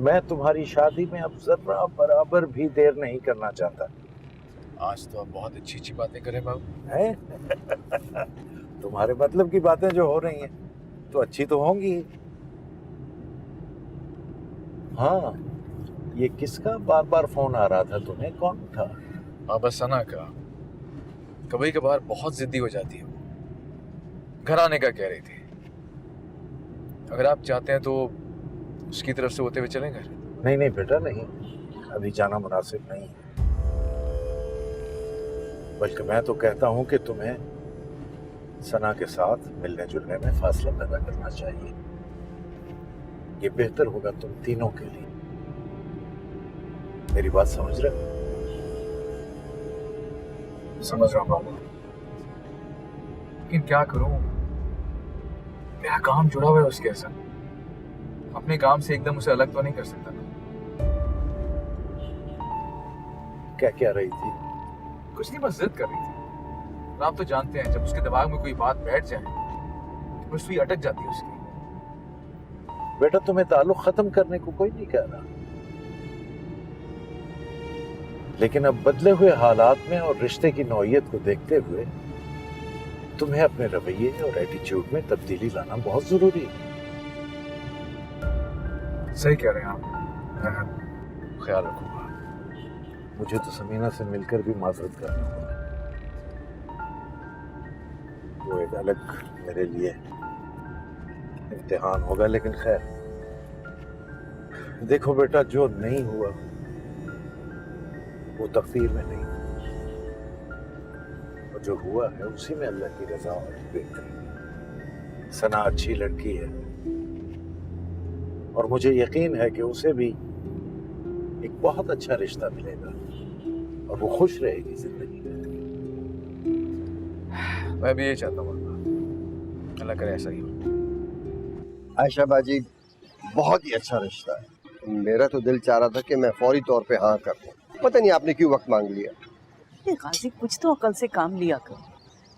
मैं तुम्हारी शादी में अब जरा बराबर भी देर नहीं करना चाहता। आज तो आप बहुत अच्छी अच्छी बातें करें बाबू। हैं? तुम्हारे मतलब की बातें जो हो रही हैं तो अच्छी तो होंगी। हाँ, ये किसका बार बार फोन आ रहा था तुम्हें, कौन था? बाबा सना का। कभी कभार बहुत जिद्दी हो जाती है वो, घर आने का कह रही थी। अगर आप चाहते हैं तो उसकी तरफ से होते हुए चलें घर। नहीं नहीं बेटा, नहीं, अभी जाना मुनासिब नहीं है। बल्कि मैं तो कहता हूं कि तुम्हें सना के साथ मिलने जुलने में फासला पैदा करना चाहिए। ये बेहतर होगा तुम तीनों के लिए। मेरी बात समझ रहे हो? समझ रहा हूँ बाबू, लेकिन क्या करूं, मेरा काम जुड़ा हुआ है उसके साथ। अपने काम से एकदम उसे अलग तो नहीं कर सकता ना। क्या क्या रही थी? कुछ नहीं, बस जिद कर रही थी। और आप तो जानते हैं, जब उसके दिमाग में कोई बात बैठ जाए तो सुई अटक जाती है उसकी। बेटा, तुम्हें ताल्लुक खत्म करने को कोई नहीं कह रहा, लेकिन अब बदले हुए हालात में और रिश्ते की नौइयत को देखते हुए तुम्हें अपने रवैये और एटीट्यूड में तब्दीली लाना बहुत जरूरी है। सही कह रहे हैं आप, मैं ख्याल रखूंगा। मुझे तो समीना से मिलकर भी माजरत करना होगा। वो एक अलग मेरे लिए इम्तिहान होगा, लेकिन खैर, देखो बेटा, जो नहीं हुआ वो तकदीर में नहीं, और जो हुआ है उसी में अल्लाह की रजा और बेहतरी। सना अच्छी लड़की है और मुझे यकीन है कि उसे भी एक बहुत अच्छा रिश्ता मिलेगा और वो खुश रहेगी जिंदगी में। मैं भी ये चाहता हूँ, अल्लाह करे ऐसा ही हो। आयशा बाजी, बहुत ही अच्छा रिश्ता है। मेरा तो दिल चाह रहा था कि मैं फौरी तौर पे हाँ कर दूं। पता नहीं आपने क्यों वक्त मांग लिया। गाजी, कुछ तो अकल से काम लिया करो।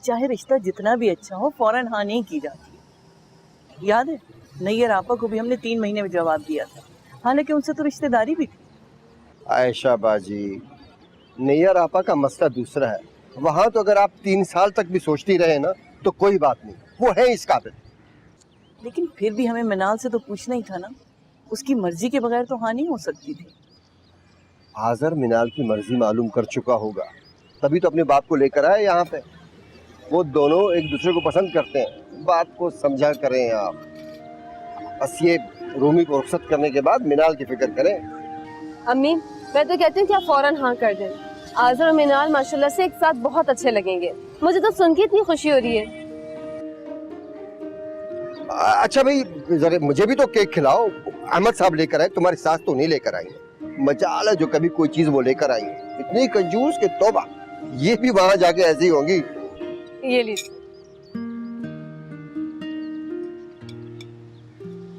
चाहे रिश्ता जितना भी अच्छा हो, फौरन हाँ नहीं की जाती। याद है, नैयर आपा को भी हमने 3 महीने में जवाब दिया था, हालांकि उनसे तो रिश्तेदारी भी थी। आयशा बाजी, नैयर आपा का मसला दूसरा है। वहाँ तो अगर आप 3 साल तक भी सोचती रहे ना तो कोई बात नहीं, वो है इस काबिल। लेकिन फिर भी हमें मनाल से तो पूछना ही था ना, उसकी मर्जी के बगैर तो हाँ नहीं हो सकती थी। आजर मिनाल की मर्जी मालूम कर चुका होगा, तभी तो अपने बाप को लेकर आए यहाँ पे। वो दोनों एक दूसरे को पसंद करते हैं, बात को समझा करें आप। बस ये रूमी को रुखसत करने के बाद मिनाल की फिक्र करें। अम्मी, मैं तो कहती हूँ कि आप फौरन हाँ कर दें। आजर और मिनाल माशाल्लाह से एक साथ बहुत अच्छे लगेंगे। मुझे तो सुन के इतनी खुशी हो रही है। अच्छा भाई, जरा मुझे भी तो केक खिलाओ। अहमद साहब लेकर आए, तुम्हारी सास तो नहीं लेकर आई। मजाल है जो कभी कोई चीज वो लेकर आई। इतनी कंजूस के तौबा, ये भी वहां जाके ऐसी होंगी। ये लीजिए।